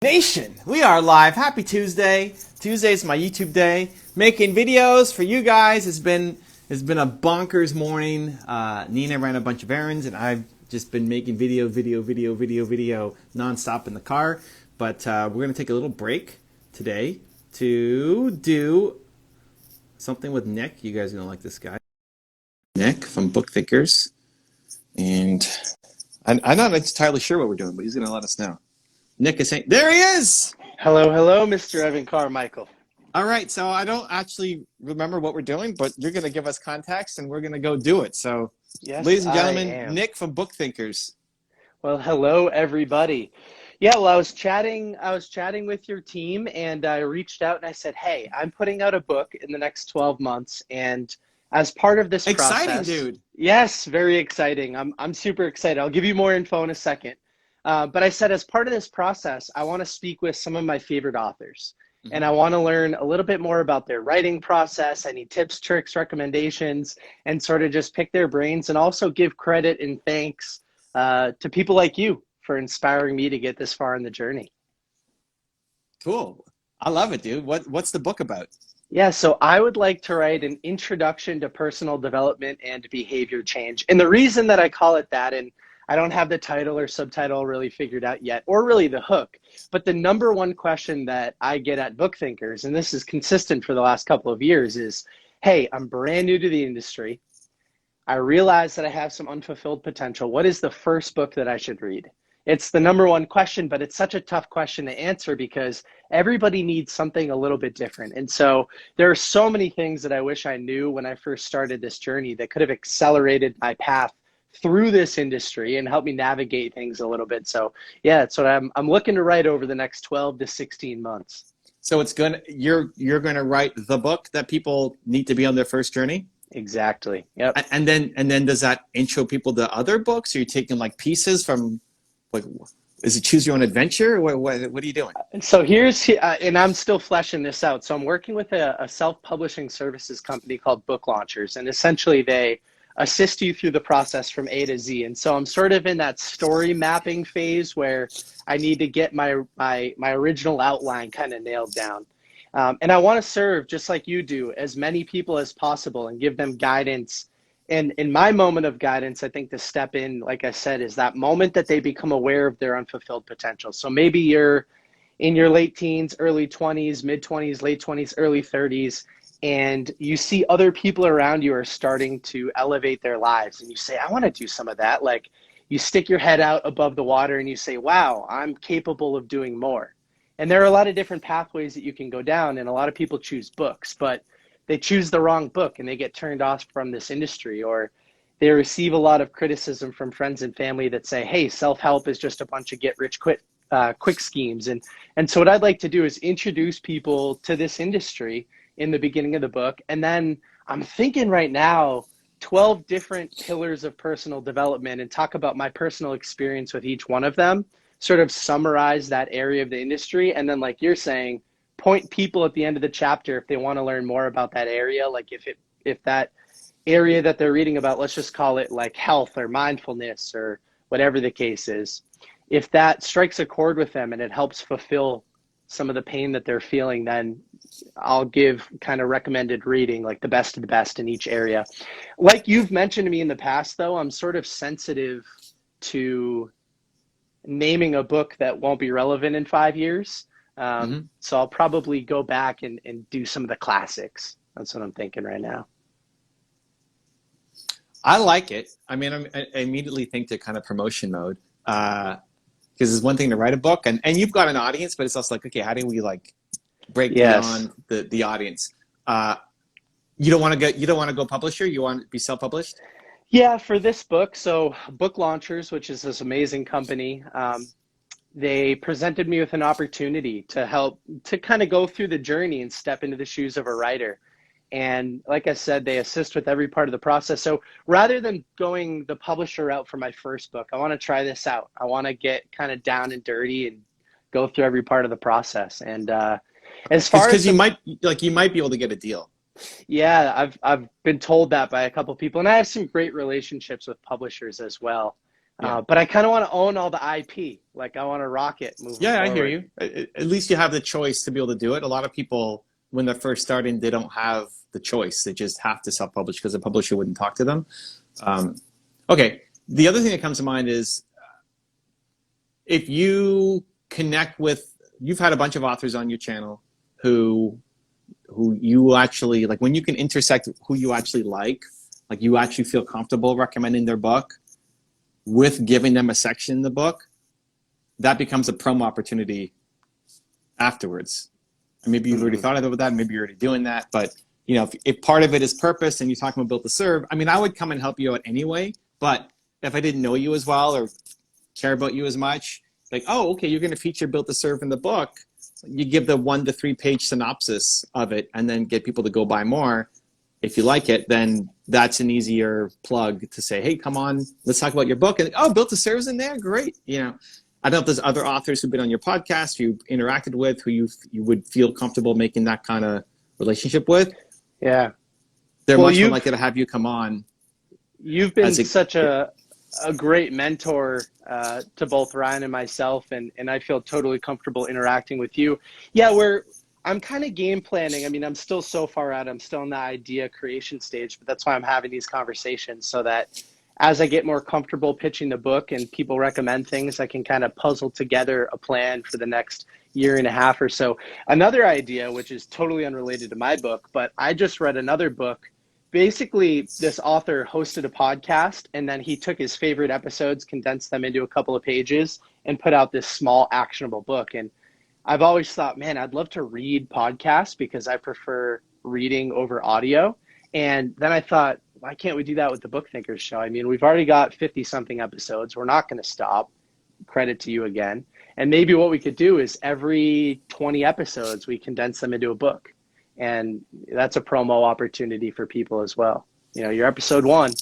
Nation, we are live. Happy Tuesday. Tuesday is my YouTube day. Making videos for you guys. It's been a bonkers morning. Nina ran a bunch of errands, and I've just been making video nonstop in the car. But we're gonna take a little break today to do something with Nick. You guys are gonna like this guy, Nick from Book Thinkers, and I'm not entirely sure what we're doing, but he's gonna let us know. Nick is saying, there he is! Hello, hello, Mr. Evan Carmichael. All right, so I don't actually remember what we're doing, but you're going to give us context and we're going to go do it. So, Yes, ladies and I gentlemen, am. Nick from Book Thinkers. Well, hello, everybody. Yeah, well, I was chatting with your team, and I reached out and I said, hey, I'm putting out a book in the next 12 months, and as part of this Exciting, process, dude. yes, very exciting. I'm super excited. I'll give you more info in a second. But I said, as part of this process, I want to speak with some of my favorite authors. And I want to learn a little bit more about their writing process. I need tips, tricks, recommendations, and sort of just pick their brains and also give credit and thanks to people like you for inspiring me to get this far in the journey. Cool. I love it, dude. What's the book about? Yeah, so I would like to write an introduction to personal development and behavior change. And the reason that I call it that, and I don't have the title or subtitle really figured out yet, or really the hook, but the number one question that I get at Book Thinkers, and this is consistent for the last couple of years, is, hey, I'm brand new to the industry. I realize that I have some unfulfilled potential. What is the first book that I should read? It's the number one question, but it's such a tough question to answer because everybody needs something a little bit different. And so there are so many things that I wish I knew when I first started this journey that could have accelerated my path through this industry and help me navigate things a little bit. So yeah, that's what I'm looking to write over the next 12 to 16 months. So you're gonna write the book that people need to be on their first journey? Exactly. Yep. And then does that intro people to other books? Are you taking like pieces from, like, is it choose your own adventure? What are you doing? And so and I'm still fleshing this out. So I'm working with a self-publishing services company called Book Launchers, and essentially they assist you through the process from A to Z. And so I'm sort of in that story mapping phase where I need to get my original outline kind of nailed down. And I want to serve, just like you do, as many people as possible and give them guidance. And in my moment of guidance, I think to step in, like I said, is that moment that they become aware of their unfulfilled potential. So maybe you're in your late teens, early 20s, mid 20s, late 20s, early 30s, and you see other people around you are starting to elevate their lives. And you say, I want to do some of that. Like, you stick your head out above the water and you say, wow, I'm capable of doing more. And there are a lot of different pathways that you can go down. And a lot of people choose books, but they choose the wrong book and they get turned off from this industry, or they receive a lot of criticism from friends and family that say, hey, self-help is just a bunch of quick schemes. And so what I'd like to do is introduce people to this industry in the beginning of the book. And then I'm thinking right now, 12 different pillars of personal development, and talk about my personal experience with each one of them, sort of summarize that area of the industry. And then, like you're saying, point people at the end of the chapter if they want to learn more about that area. Like if that area that they're reading about, let's just call it like health or mindfulness or whatever the case is, if that strikes a chord with them and it helps fulfill some of the pain that they're feeling, then I'll give kind of recommended reading, like the best of the best in each area. Like you've mentioned to me in the past, though, I'm sort of sensitive to naming a book that won't be relevant in 5 years. So I'll probably go back and do some of the classics. That's what I'm thinking right now. I like it. I mean, I immediately think to kind of promotion mode. Because it's one thing to write a book, and you've got an audience, but it's also like, okay, how do we like break beyond the audience? You don't want to go publisher. You want to be self-published. Yeah, for this book, so Book Launchers, which is this amazing company, they presented me with an opportunity to help to kind of go through the journey and step into the shoes of a writer. And like I said, they assist with every part of the process. So rather than going the publisher route for my first book, I want to try this out. I want to get kind of down and dirty and go through every part of the process. And as far as you might be able to get a deal. Yeah, I've been told that by a couple of people, and I have some great relationships with publishers as well. Yeah. But I kind of want to own all the IP. Like I want to rock it moving Yeah, I hear forward. you. At least you have the choice to be able to do it. A lot of people, when they're first starting, they don't have the choice. They just have to self-publish because the publisher wouldn't talk to them. Um, okay. The other thing that comes to mind is if you connect with, you've had a bunch of authors on your channel who you actually like, when you can intersect who you actually like you actually feel comfortable recommending their book with giving them a section in the book, that becomes a promo opportunity afterwards. And maybe you've already Mm-hmm. thought about that, maybe you're already doing that, but you know, if part of it is purpose and you're talking about built to serve, I mean, I would come and help you out anyway, but if I didn't know you as well or care about you as much, like, oh, okay, you're going to feature built to serve in the book, you give the 1 to 3 page synopsis of it and then get people to go buy more. If you like it, then that's an easier plug to say, hey, come on, let's talk about your book. And oh, built to serve's in there, great. You know, I don't know if there's other authors who've been on your podcast, who you've interacted with, who you would feel comfortable making that kind of relationship with. Yeah. They're Well, much more likely to have you come on. you've been As a such a great mentor to both Ryan and myself, and I feel totally comfortable interacting with you. Yeah, I'm kind of game planning. I mean, I'm still so far out. I'm still in the idea creation stage, but that's why I'm having these conversations so that as I get more comfortable pitching the book and people recommend things, I can kind of puzzle together a plan for the next year and a half or so. Another idea, which is totally unrelated to my book, but I just read another book. Basically, this author hosted a podcast and then he took his favorite episodes, condensed them into a couple of pages, and put out this small actionable book. And I've always thought, man, I'd love to read podcasts because I prefer reading over audio. And then I thought, why can't we do that with the Book Thinkers show? I mean, we've already got 50 something episodes. We're not going to stop. Credit to you again. And maybe what we could do is every 20 episodes, we condense them into a book. And that's a promo opportunity for people as well. You know, your episode 1.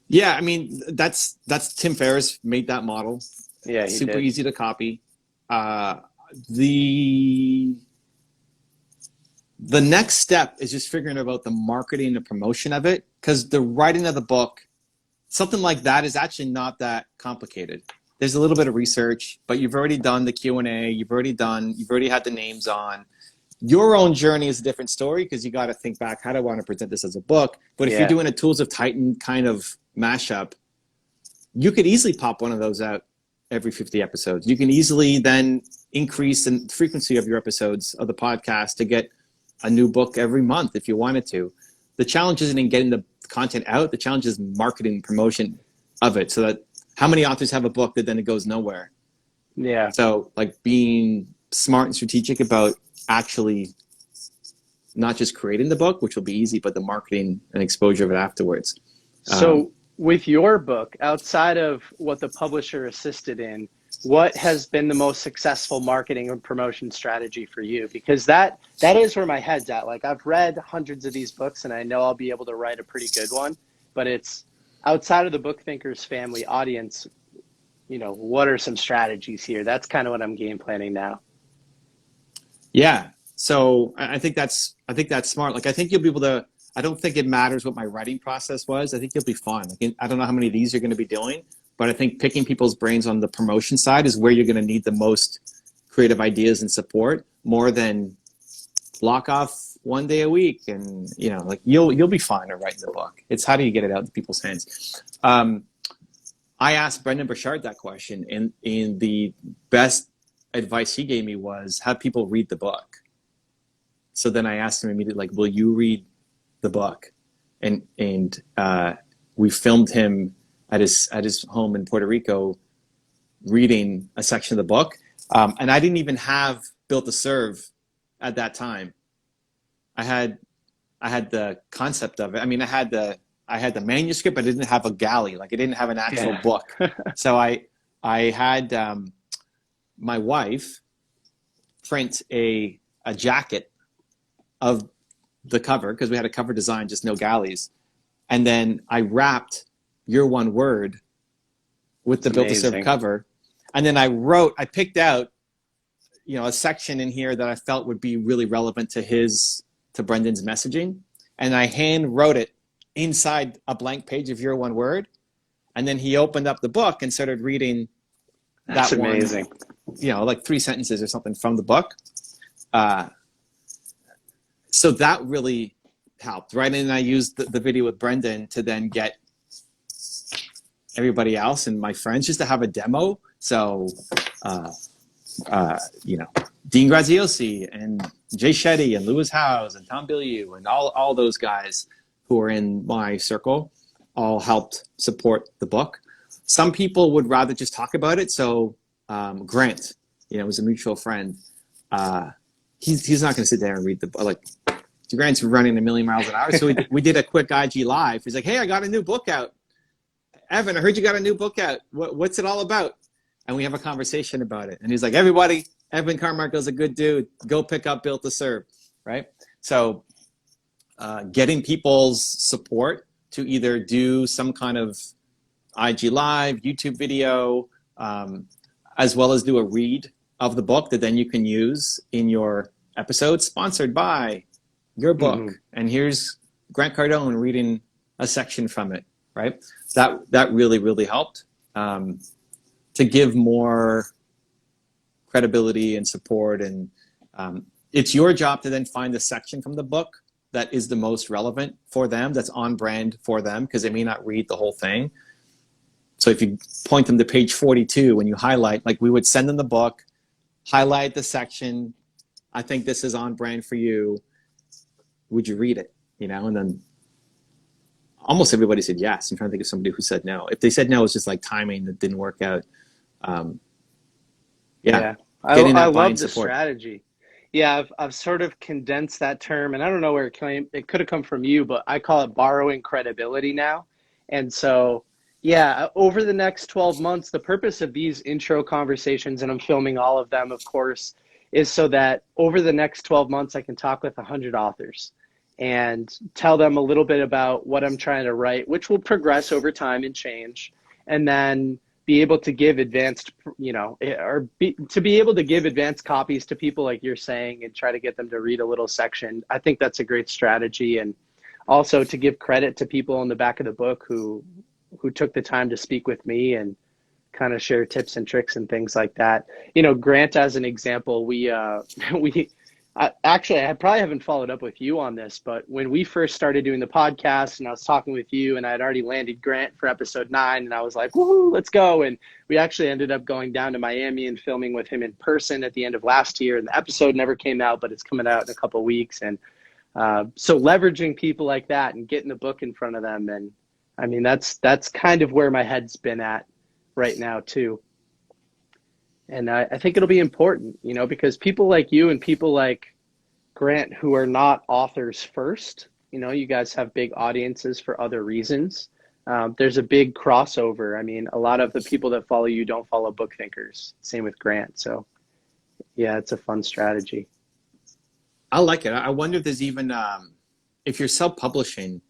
Yeah, I mean, that's Tim Ferriss made that model. Yeah, he Super did. easy to copy. The next step is just figuring out the marketing and promotion of it, because the writing of the book, something like that, is actually not that complicated. There's a little bit of research, but you've already done the Q&A, you've already had the names on. Your own journey is a different story because you got to think back, how do I want to present this as a book? But if you're doing a Tools of Titan kind of mashup, you could easily pop one of those out every 50 episodes. You can easily then increase the frequency of your episodes of the podcast to get a new book every month if you wanted to. The challenge isn't in getting the content out. The challenge is marketing and promotion of it, so that how many authors have a book that then it goes nowhere? Yeah. So like being smart and strategic about actually not just creating the book, which will be easy, but the marketing and exposure of it afterwards. So with your book, outside of what the publisher assisted in, what has been the most successful marketing and promotion strategy for you? Because that is where my head's at. Like, I've read hundreds of these books and I know I'll be able to write a pretty good one, but it's outside of the Book Thinkers family audience. You know, what are some strategies here? That's kind of what I'm game planning now. Yeah. So I think that's smart. Like, I think you'll be able to, I don't think it matters what my writing process was. I think you'll be fine. Like, I don't know how many of these you're going to be doing, but I think picking people's brains on the promotion side is where you're going to need the most creative ideas and support, more than block off one day a week. And, you know, like you'll be fine at writing the book. It's how do you get it out into people's hands? I asked Brendan Burchard that question, and the best advice he gave me was have people read the book. So then I asked him immediately, like, will you read the book? And we filmed him at his home in Puerto Rico reading a section of the book. And I didn't even have Built to Serve at that time. I had the concept of it. I mean, I had the manuscript, but I didn't have a galley. Like, I didn't have an actual book. So I had my wife print a jacket of the cover, because we had a cover design, just no galleys. And then I wrapped Your One Word with the Built to Serve cover. And then I picked out, you know, a section in here that I felt would be really relevant to Brendan's messaging. And I hand wrote it inside a blank page of Your One Word. And then he opened up the book and started reading That's that one, amazing. like 3 sentences or something from the book. So that really helped, right? And I used the video with Brendan to then get everybody else and my friends just to have a demo. So, Dean Graziosi and Jay Shetty and Lewis Howes and Tom Bilyeu and all those guys who are in my circle all helped support the book. Some people would rather just talk about it. So Grant, was a mutual friend. He's not going to sit there and read the book. Like, Grant's running a million miles an hour. So we did a quick IG live. He's like, hey, I got a new book out. Evan, I heard you got a new book out. What's it all about? And we have a conversation about it. And he's like, everybody, Evan Carmichael's a good dude. Go pick up Built to Serve, right? So getting people's support to either do some kind of IG live, YouTube video, as well as do a read of the book that then you can use in your episode, sponsored by your book. Mm-hmm. And here's Grant Cardone reading a section from it, right? That really, really helped to give more credibility and support. And it's your job to then find the section from the book that is the most relevant for them, that's on brand for them, because they may not read the whole thing. So if you point them to page 42 when you highlight, like we would send them the book, highlight the section, I think this is on brand for you. Would you read it? And then almost everybody said yes. I'm trying to think of somebody who said no. If they said no, it's just like timing that didn't work out. I love the strategy. Yeah, I've sort of condensed that term, and I don't know where it came. It could have come from you, but I call it borrowing credibility now. And so, yeah, over the next 12 months, the purpose of these intro conversations, and I'm filming all of them, of course, is so that over the next 12 months, I can talk with 100 authors and tell them a little bit about what I'm trying to write, which will progress over time and change, and then be able to give advanced, to be able to give advanced copies to people like you're saying and try to get them to read a little section. I think that's a great strategy. And also to give credit to people on the back of the book who took the time to speak with me and kind of share tips and tricks and things like that. Grant, as an example, I probably haven't followed up with you on this, but when we first started doing the podcast and I was talking with you and I had already landed Grant for episode 9 and I was like, woohoo, let's go. And we actually ended up going down to Miami and filming with him in person at the end of last year. And the episode never came out, but it's coming out in a couple of weeks. And so leveraging people like that and getting the book in front of them. And I mean, that's kind of where my head's been at right now too. And I think it'll be important, because people like you and people like Grant, who are not authors first, you guys have big audiences for other reasons. There's a big crossover. I mean, a lot of the people that follow you don't follow book thinkers. Same with Grant. So yeah, it's a fun strategy. I like it. I wonder if there's even, if you're self-publishing,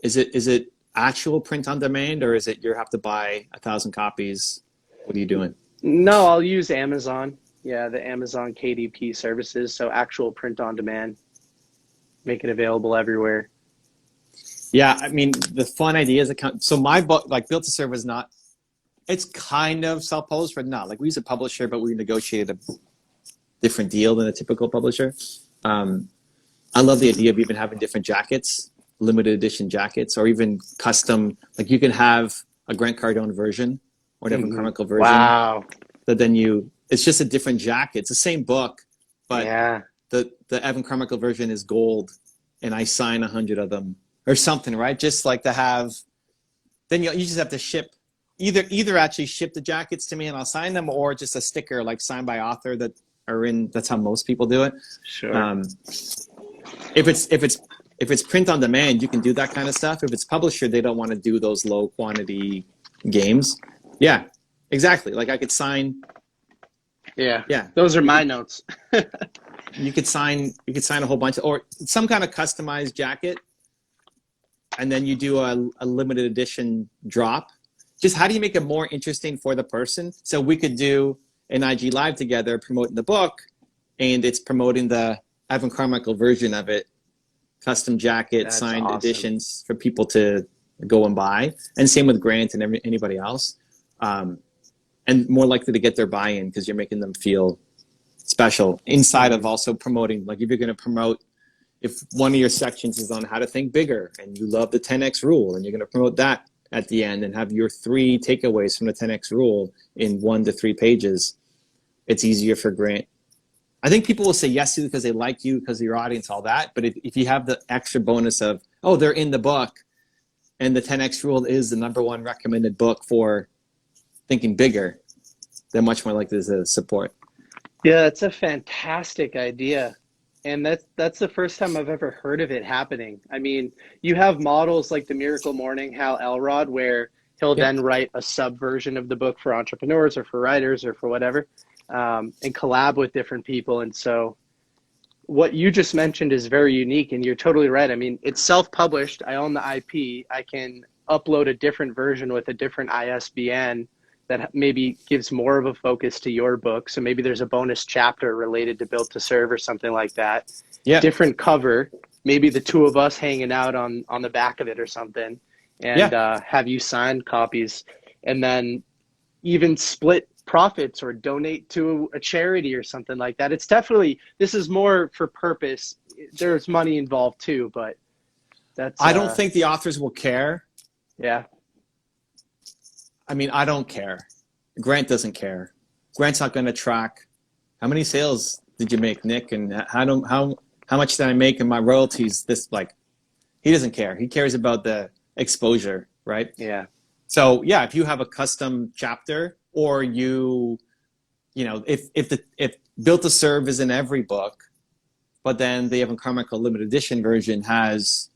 is it actual print on demand, or is it you have to buy 1,000 copies? What are you doing? No, I'll use Amazon. Yeah, the Amazon KDP services. So actual print on demand, make it available everywhere. Yeah, I mean, the fun ideas account. So my book, like Built to Serve, is not, it's kind of self-published, but not. Like we use a publisher, but we negotiated a different deal than a typical publisher. I love the idea of even having different jackets, limited edition jackets, or even custom. Like you can have a Grant Cardone version or an Evan Carmichael version. Wow. But then it's just a different jacket. It's the same book, but the Evan Carmichael version is gold, and I sign 100 of them or something, right? Just like to have. Then you just have to ship, either actually ship the jackets to me and I'll sign them, or just a sticker like signed by author that are in. That's how most people do it. Sure. If it's print on demand, you can do that kind of stuff. If it's publisher, they don't want to do those low quantity games. Yeah, exactly. Like I could sign. Yeah. Those are my notes. You could sign a whole bunch, or some kind of customized jacket, and then you do a limited edition drop. Just how do you make it more interesting for the person? So we could do an IG live together promoting the book, and it's promoting the Evan Carmichael version of it, custom jacket, That's signed awesome. editions for people to go and buy. And same with Grant and anybody else. And more likely to get their buy-in because you're making them feel special inside of also promoting. Like if you're going to promote, if one of your sections is on how to think bigger and you love the 10X rule and you're going to promote that at the end and have your 3 takeaways from the 10X rule in 1 to 3 pages, it's easier for Grant. I think people will say yes to you because they like you, because of your audience, all that. But if you have the extra bonus of, oh, they're in the book and the 10X rule is the #1 recommended book for thinking bigger, they're much more likely to support. Yeah, that's a fantastic idea. And that's the first time I've ever heard of it happening. I mean, you have models like the Miracle Morning, Hal Elrod, where he'll then write a subversion of the book for entrepreneurs or for writers or for whatever, and collab with different people. And so what you just mentioned is very unique, and you're totally right. I mean, it's self-published. I own the IP. I can upload a different version with a different ISBN that maybe gives more of a focus to your book. So maybe there's a bonus chapter related to Built to Serve or something like that. Yeah. Different cover, maybe the 2 of us hanging out on the back of it or something, and have you sign copies, and then even split profits or donate to a charity or something like that. It's definitely, this is more for purpose. There's money involved too, but that's... I don't think the authors will care. Yeah. I mean, I don't care. Grant doesn't care. Grant's not going to track how many sales did you make, Nick, and how much did I make in my royalties. This, like, he doesn't care. He cares about the exposure, right? Yeah. So yeah, if you have a custom chapter, or you know, if Built to Serve is in every book, but then the Evan Carmichael limited edition version has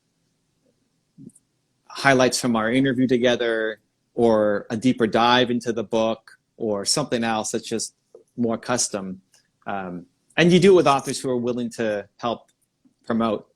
highlights from our interview together, or a deeper dive into the book, or something else that's just more custom. And you do it with authors who are willing to help promote.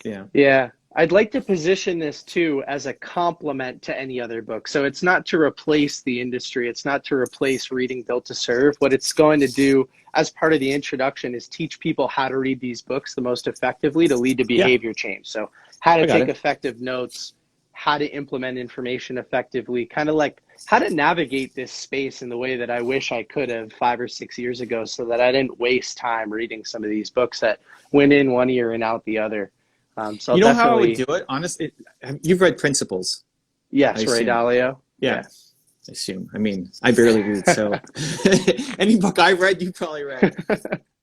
Yeah. I'd like to position this too as a complement to any other book. So it's not to replace the industry. It's not to replace reading Built to Serve. What it's going to do as part of the introduction is teach people how to read these books the most effectively to lead to behavior change. So how to take effective notes, how to implement information effectively, kind of like how to navigate this space in the way that I wish I could have 5 or 6 years ago, so that I didn't waste time reading some of these books that went in one ear and out the other. So you know how I would do it? Honestly, you've read Principles. Yes, Ray Dalio. Yeah, I assume. I mean, I barely read, so any book I read, you probably read.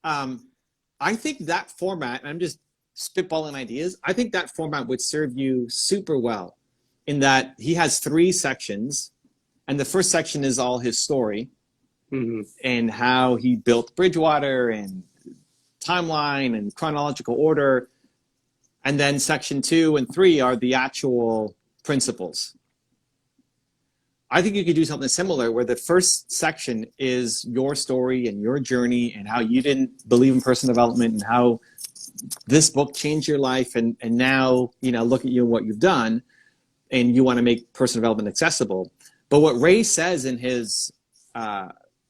I think that format, and I'm just spitballing ideas, I think that format would serve you super well, in that he has 3 sections, and the first section is all his story, and how he built Bridgewater, and timeline, and chronological order. And then section 2 and 3 are the actual principles. I think you could do something similar, where the first section is your story and your journey and how you didn't believe in personal development and how this book changed your life. And now, you know, look at you and what you've done, and you want to make personal development accessible. But what Ray says in his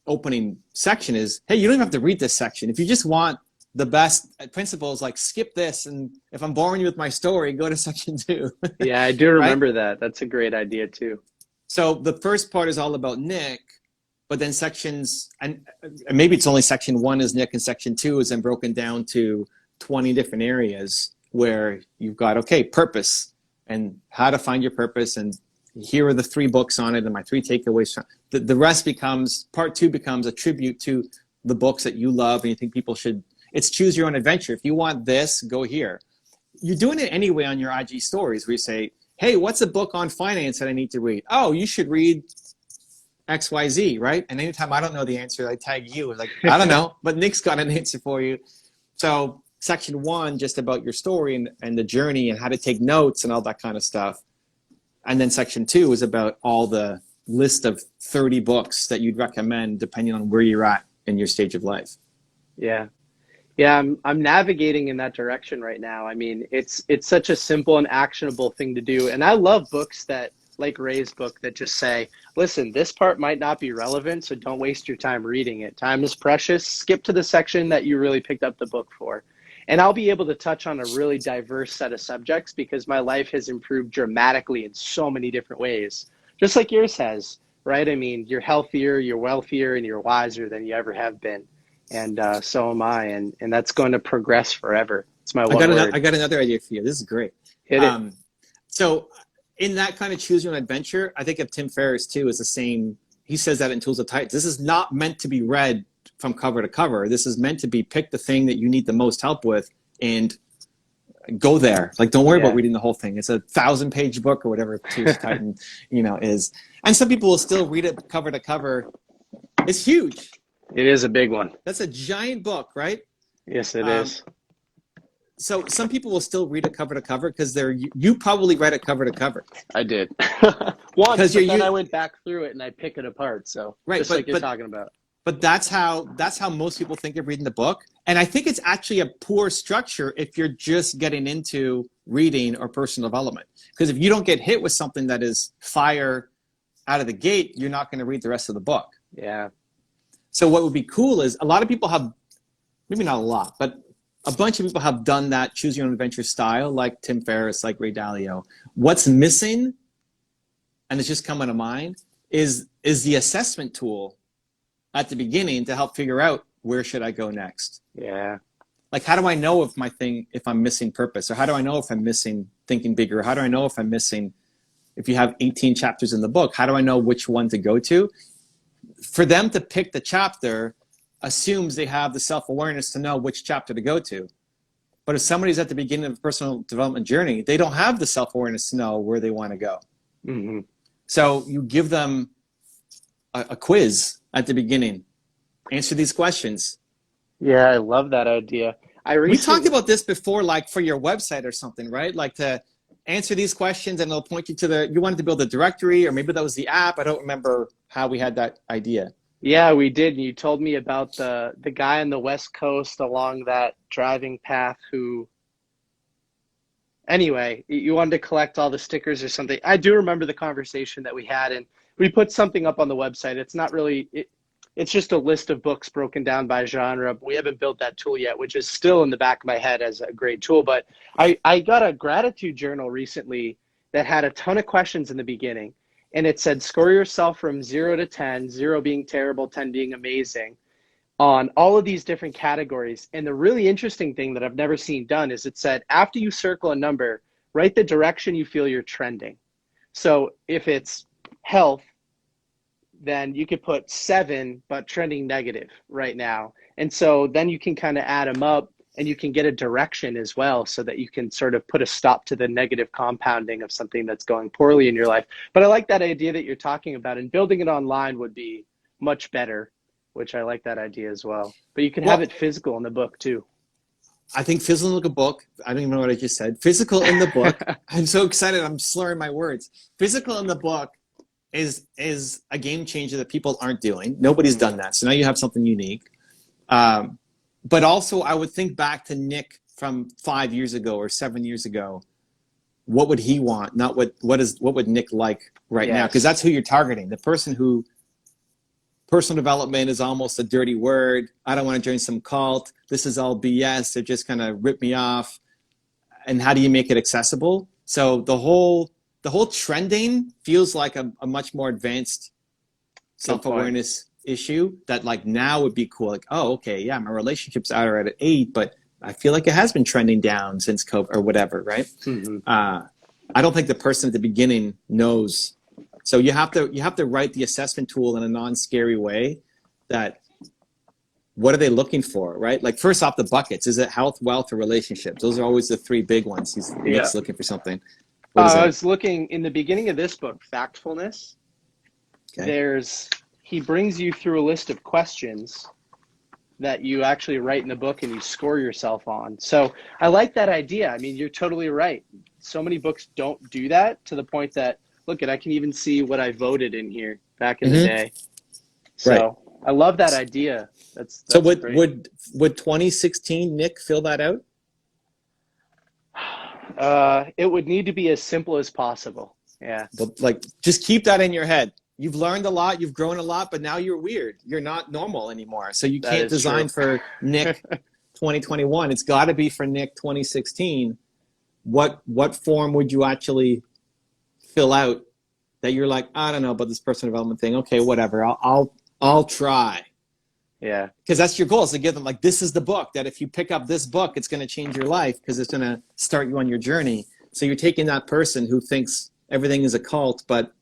opening section is, hey, you don't even have to read this section. If you just want the best principles, like, skip this, and if I'm boring you with my story, go to section 2. Yeah, I do remember that. That's a great idea too. So the first part is all about Nick, but then sections, and maybe it's only section 1 is Nick, and section 2 is then broken down to 20 different areas where you've got, okay, purpose and how to find your purpose, and here are the 3 books on it and my 3 takeaways. The rest becomes, part 2 becomes a tribute to the books that you love and you think people should. It's choose your own adventure. If you want this, go here. You're doing it anyway on your IG stories, where you say, hey, what's a book on finance that I need to read? Oh, you should read XYZ, right? And anytime I don't know the answer, I tag you. Like, I don't know, but Nick's got an answer for you. So section 1, just about your story and the journey and how to take notes and all that kind of stuff. And then section 2 is about all the list of 30 books that you'd recommend depending on where you're at in your stage of life. Yeah. Yeah, I'm navigating in that direction right now. I mean, it's such a simple and actionable thing to do. And I love books that, like Ray's book, that just say, listen, this part might not be relevant, so don't waste your time reading it. Time is precious. Skip to the section that you really picked up the book for. And I'll be able to touch on a really diverse set of subjects because my life has improved dramatically in so many different ways, just like yours has, right? I mean, you're healthier, you're wealthier, and you're wiser than you ever have been. And so am I. And that's going to progress forever. It's my one word. I got another idea for you. This is great. Hit it. So in that kind of choose your own adventure, I think of Tim Ferriss too is the same. He says that in Tools of Titans. This is not meant to be read from cover to cover. This is meant to be pick the thing that you need the most help with and go there. Like, don't worry about reading the whole thing. It's a 1,000-page book or whatever Tools of Titan, is. And some people will still read it cover to cover. It's huge. It is a big one. That's a giant book, right? Yes, it is. So some people will still read it cover to cover because you probably read it cover to cover. I did. Once, but then I went back through it and I pick it apart. So just like you're talking about. But that's how most people think of reading the book. And I think it's actually a poor structure if you're just getting into reading or personal development. Because if you don't get hit with something that is fire out of the gate, you're not going to read the rest of the book. Yeah. So what would be cool is a lot of people have, maybe not a lot, but a bunch of people have done that choose your own adventure style, like Tim Ferriss, like Ray Dalio. What's missing, and it's just coming to mind, is the assessment tool at the beginning to help figure out where should I go next. Yeah. Like, how do I know if I'm missing purpose, or how do I know if I'm missing thinking bigger? How do I know if I'm missing, if you have 18 chapters in the book, how do I know which one to go to? For them to pick the chapter assumes they have the self-awareness to know which chapter to go to. But if somebody's at the beginning of a personal development journey, they don't have the self-awareness to know where they want to go. Mm-hmm. So you give them a quiz at the beginning. Answer these questions. Yeah, I love that idea. We talked about this before, like for your website or something, right? Like to answer these questions and it'll point you to you wanted to build a directory, or maybe that was the app. I don't remember how we had that idea. Yeah, we did. You told me about the guy on the West Coast along that driving path who, anyway, you wanted to collect all the stickers or something. I do remember the conversation that we had, and we put something up on the website. It's not really, it's just a list of books broken down by genre. But we haven't built that tool yet, which is still in the back of my head as a great tool. But I got a gratitude journal recently that had a ton of questions in the beginning. And it said, score yourself from 0 to 10, 0 being terrible, 10 being amazing, on all of these different categories. And the really interesting thing that I've never seen done is it said, after you circle a number, write the direction you feel you're trending. So if it's health, then you could put 7, but trending negative right now. And so then you can kind of add them up, and you can get a direction as well, so that you can sort of put a stop to the negative compounding of something that's going poorly in your life. But I like that idea that you're talking about, and building it online would be much better, which I like that idea as well. But you can have it physical in the book too. I think physical in the book, I don't even know what I just said. Physical in the book, I'm so excited, I'm slurring my words. Physical in the book is a game changer that people aren't doing. Nobody's done that. So now you have something unique. But also, I would think back to Nick from 5 years ago or 7 years ago. What would he want? Not what would Nick like right now? Because that's who you're targeting. The person who personal development is almost a dirty word. I don't want to join some cult. This is all BS. They're just going to rip me off. And how do you make it accessible? So the whole trending feels like a much more advanced self-awareness issue that like now would be cool. Like, oh, okay, yeah, my relationships are at 8, but I feel like it has been trending down since COVID or whatever, right? Mm-hmm. I don't think the person at the beginning knows. So you have to write the assessment tool in a non-scary way. That what are they looking for, right? Like first off, the buckets. Is it health, wealth, or relationships? Those are always the 3 big ones. Nick's looking for something. I was looking in the beginning of this book, Factfulness. Okay. He brings you through a list of questions that you actually write in the book and you score yourself on. So I like that idea. I mean, you're totally right. So many books don't do that, to the point that, look, I can even see what I voted in here back in the day. So I love that idea. That's so great. Would 2016 Nick fill that out? It would need to be as simple as possible. Yeah. But like, just keep that in your head. You've learned a lot, you've grown a lot, but now you're weird. You're not normal anymore. So you can't design for Nick 2021. It's got to be for Nick 2016. What form would you actually fill out that you're like, I don't know about this personal development thing. Okay, whatever. I'll try. Yeah. Because that's your goal, is to give them like, this is the book that if you pick up this book, it's going to change your life because it's going to start you on your journey. So you're taking that person who thinks everything is a cult, but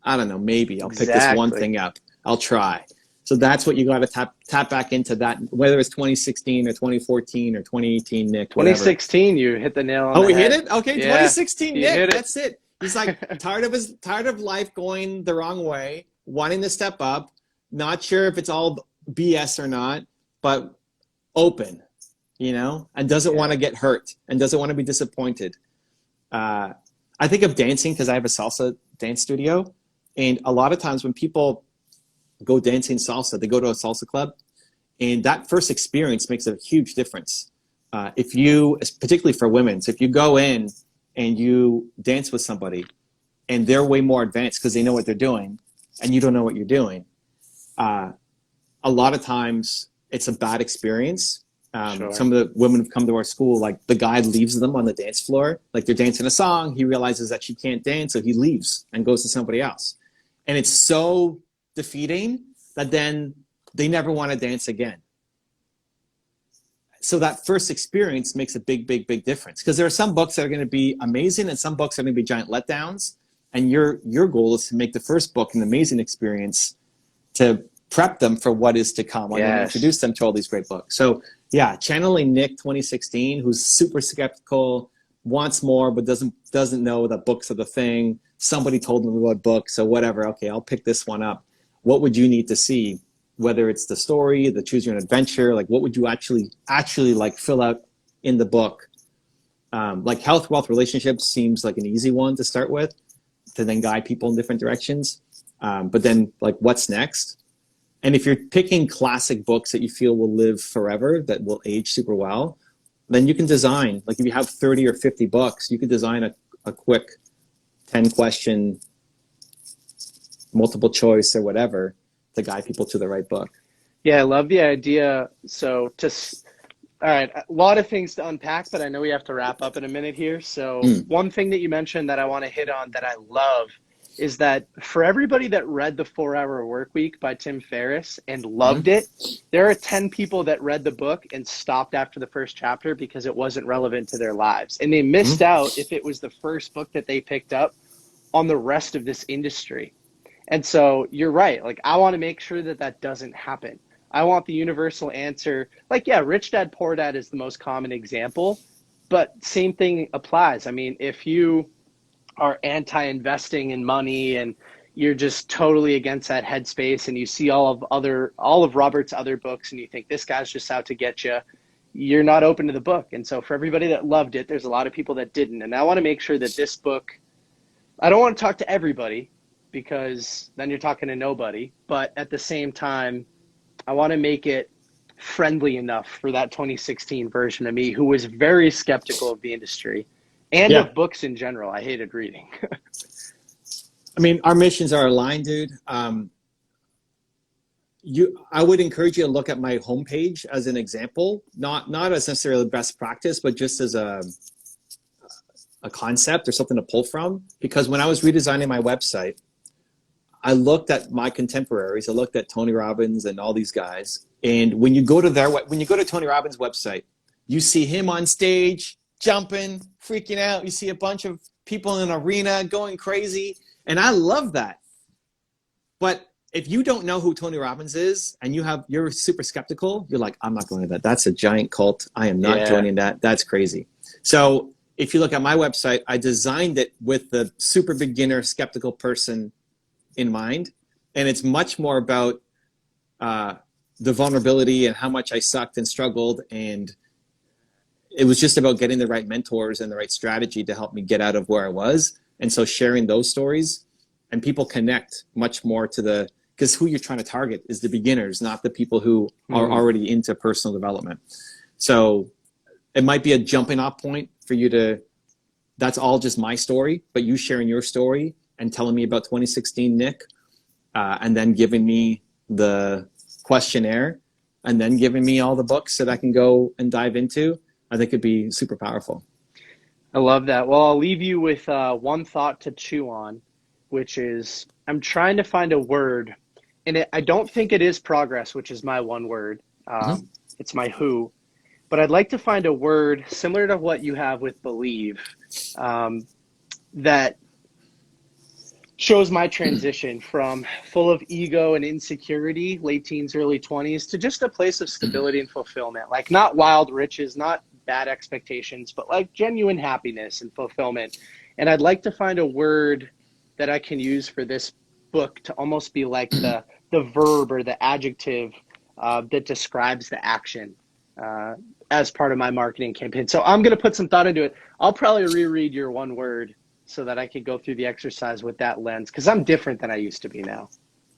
I don't know, maybe I'll pick this one thing up. I'll try. So that's what you got to tap back into, that, whether it's 2016 or 2014 or 2018, Nick. 2016, whatever. You hit the nail on the head. Oh, we hit it? Okay, yeah. 2016, Nick. That's it. He's like tired of life going the wrong way, wanting to step up, not sure if it's all BS or not, but open, and doesn't want to get hurt and doesn't want to be disappointed. I think of dancing because I have a salsa dance studio, and a lot of times when people go dancing salsa, they go to a salsa club, and that first experience makes a huge difference. If you, particularly for women, so if you go in and you dance with somebody and they're way more advanced because they know what they're doing and you don't know what you're doing, a lot of times it's a bad experience. Sure. Some of the women who've come to our school, like the guy leaves them on the dance floor, like they're dancing a song, he realizes that she can't dance, so he leaves and goes to somebody else. And it's so defeating that then they never want to dance again. So that first experience makes a big difference, because there are some books that are going to be amazing and some books are going to be giant letdowns. And your goal is to make the first book an amazing experience to prep them for what is to come. Yes. And introduce them to all these great books. So yeah, channeling Nick 2016, who's super skeptical, wants more, but doesn't know that books are the thing. Somebody told him about books, so whatever. Okay, I'll pick this one up. What would you need to see? Whether it's the story, the choose your own adventure, like what would you actually like fill out in the book? Like health, wealth, relationships seems like an easy one to start with, to then guide people in different directions. But then like what's next? And if you're picking classic books that you feel will live forever, that will age super well, then you can design, like if you have 30 or 50 books, you could design a quick 10 question, multiple choice or whatever, to guide people to the right book. Yeah, I love the idea. So all right, a lot of things to unpack, but I know we have to wrap up in a minute here. So one thing that you mentioned that I want to hit on that I love is that for everybody that read The 4-Hour Workweek by Tim Ferriss and loved it, there are 10 people that read the book and stopped after the first chapter because it wasn't relevant to their lives. And they missed out, if it was the first book that they picked up, on the rest of this industry. And so you're right. Like, I want to make sure that that doesn't happen. I want the universal answer. Like, yeah, Rich Dad, Poor Dad is the most common example, but same thing applies. I mean, if you are anti-investing in money and you're just totally against that headspace and you see all of Robert's other books and you think this guy's just out to get you, you're not open to the book. And so for everybody that loved it, there's a lot of people that didn't. And I want to make sure that this book, I don't want to talk to everybody, because then you're talking to nobody. But at the same time, I want to make it friendly enough for that 2016 version of me who was very skeptical of the industry and of books in general. I hated reading. I mean, our missions are aligned, dude. I would encourage you to look at my homepage as an example, not as necessarily best practice, but just as a concept or something to pull from. Because when I was redesigning my website, I looked at my contemporaries. I looked at Tony Robbins and all these guys. And when you go to Tony Robbins' website, you see him on stage, jumping, freaking out. You see a bunch of people in an arena going crazy. And I love that. But if you don't know who Tony Robbins is and you're super skeptical, you're like, I'm not going to that. That's a giant cult. I am not joining that. That's crazy. So if you look at my website, I designed it with the super beginner skeptical person in mind. And it's much more about the vulnerability and how much I sucked and struggled. And it was just about getting the right mentors and the right strategy to help me get out of where I was. And so sharing those stories, and people connect much more to because who you're trying to target is the beginners, not the people who are already into personal development. So it might be a jumping off point for you that's all just my story, but you sharing your story and telling me about 2016 Nick, and then giving me the questionnaire, and then giving me all the books that I can go and dive into, I think it'd be super powerful. I love that. Well, I'll leave you with one thought to chew on, which is I'm trying to find a word, and I don't think it is progress, which is my one word. Mm-hmm. It's my who, but I'd like to find a word similar to what you have with believe, that shows my transition from full of ego and insecurity, late teens, early 20s, to just a place of stability and fulfillment. Like not wild riches, not bad expectations, but like genuine happiness and fulfillment. And I'd like to find a word that I can use for this book to almost be like the verb or the adjective that describes the action as part of my marketing campaign. So I'm going to put some thought into it. I'll probably reread your one word so that I could go through the exercise with that lens, because I'm different than I used to be now.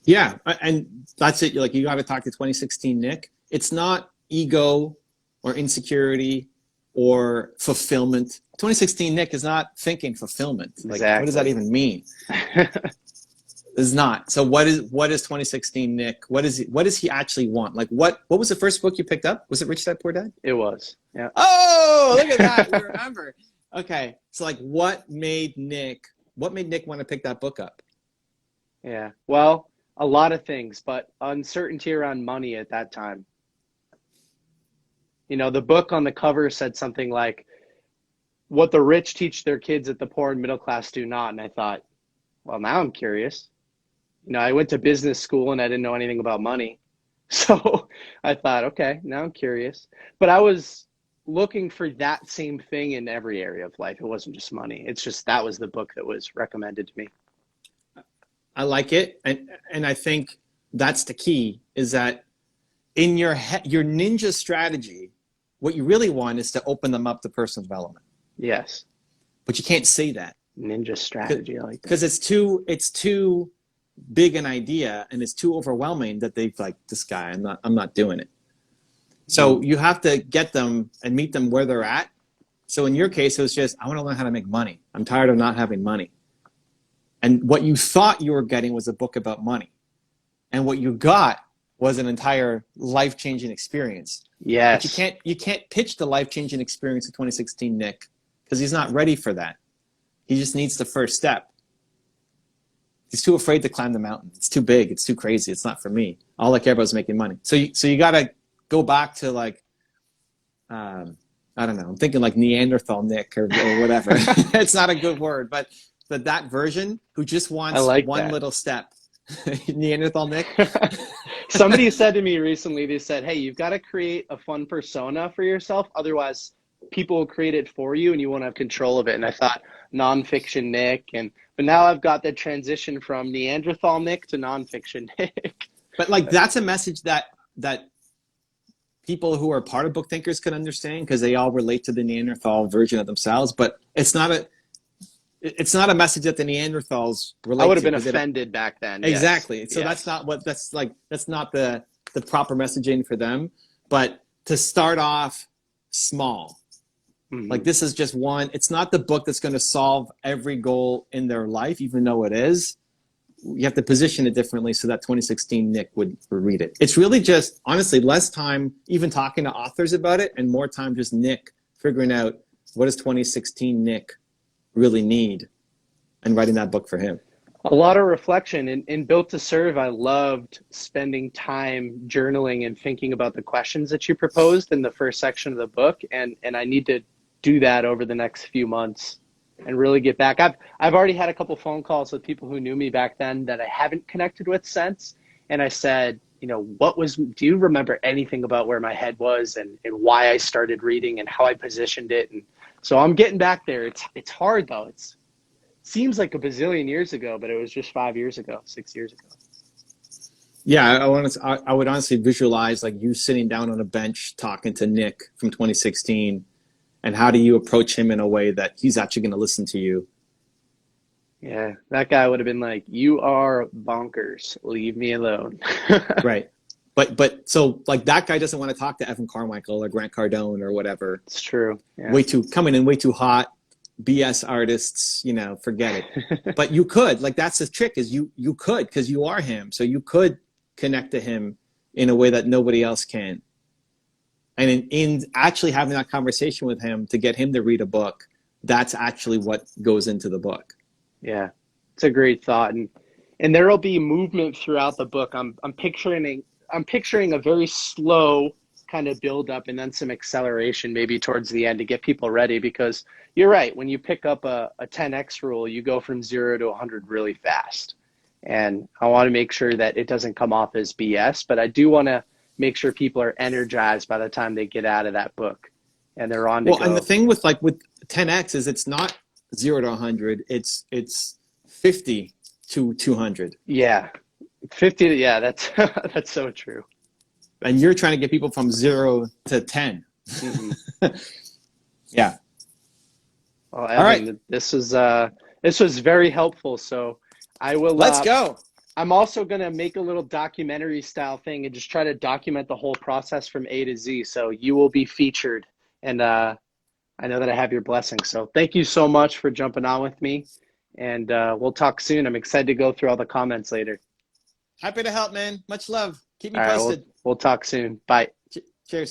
Yeah, and that's it. Like, you got to talk to 2016 Nick. It's not ego or insecurity or fulfillment. 2016 Nick is not thinking fulfillment. Like, Exactly. what does that even mean? It's not. So what is 2016 Nick? What does he actually want? Like, what was the first book you picked up? Was it Rich Dad Poor Dad? It was. Yeah. Oh, look at that. We remember. Okay. So like, what made Nick want to pick that book up? Yeah. Well, a lot of things, but uncertainty around money at that time. You know, the book on the cover said something like, what the rich teach their kids that the poor and middle class do not. And I thought, well, now I'm curious. You know, I went to business school and I didn't know anything about money. So I thought, okay, now I'm curious. But I was looking for that same thing in every area of life. It wasn't just money. It's just that was the book that was recommended to me. I like it. And I think that's the key, is that in your ninja strategy, what you really want is to open them up to personal development. Yes. But you can't say that. Ninja strategy. I like that. Because it's too big an idea and it's too overwhelming that they've like, this guy, I'm not doing it. So you have to get them and meet them where they're at. So in your case, it was just, I want to learn how to make money. I'm tired of not having money. And what you thought you were getting was a book about money. And what you got was an entire life-changing experience. Yes. But you can't pitch the life-changing experience of 2016 Nick, because he's not ready for that. He just needs the first step. He's too afraid to climb the mountain. It's too big. It's too crazy. It's not for me. All I care about is making money. So you got to go back to like, I don't know. I'm thinking like Neanderthal Nick or whatever. It's not a good word, but that version who just wants one little step. Neanderthal Nick. Somebody said to me recently, they said, hey, you've got to create a fun persona for yourself. Otherwise, people will create it for you and you won't have control of it. And I thought nonfiction Nick. But now I've got the transition from Neanderthal Nick to nonfiction Nick. But like, that's a message that people who are part of Book Thinkers can understand, because they all relate to the Neanderthal version of themselves. But it's not a message that the Neanderthals relate to. I would have been offended back then. Exactly. Yes. So yes. that's not the proper messaging for them. But to start off small, like, this is just one. It's not the book that's going to solve every goal in their life, even though it is. You have to position it differently so that 2016 Nick would read it. It's really just, honestly, less time even talking to authors about it and more time just Nick figuring out, what does 2016 Nick really need, and writing that book for him. A lot of reflection. In Built to Serve, I loved spending time journaling and thinking about the questions that you proposed in the first section of the book. And I need to do that over the next few months and really get back. I've already had a couple phone calls with people who knew me back then that I haven't connected with since. And I said, you know, do you remember anything about where my head was and why I started reading and how I positioned it? And so I'm getting back there. It's hard though. It seems like a bazillion years ago, but it was just 6 years ago. Yeah, I would honestly visualize like you sitting down on a bench talking to Nick from 2016, and how do you approach him in a way that he's actually going to listen to you? Yeah, that guy would have been like, you are bonkers. Leave me alone. Right. But so like, that guy doesn't want to talk to Evan Carmichael or Grant Cardone or whatever. It's true. Yeah. Coming in way too hot, BS artists, you know, forget it. But you could, like, that's the trick, is you could, because you are him. So you could connect to him in a way that nobody else can. And in actually having that conversation with him to get him to read a book, that's actually what goes into the book. Yeah, it's a great thought, and there will be movement throughout the book. I'm picturing a very slow kind of build up and then some acceleration maybe towards the end to get people ready, because you're right. When you pick up a 10x rule, you go from 0 to 100 really fast. And I want to make sure that it doesn't come off as BS, but I do want to make sure people are energized by the time they get out of that book and they're on to Well, and the go. thing with 10x is it's not 0 to 100, it's 50 to 200. Yeah. 50, yeah, that's that's so true. And you're trying to get people from 0 to 10. Hmm. Yeah. Well, All right. Evan, this was very helpful. So I will Let's go. I'm also gonna make a little documentary style thing and just try to document the whole process from A to Z. So you will be featured, and I know that I have your blessing. So thank you so much for jumping on with me, and we'll talk soon. I'm excited to go through all the comments later. Happy to help, man. Much love. Keep me All right, we'll posted. we'll talk soon. Bye. Cheers.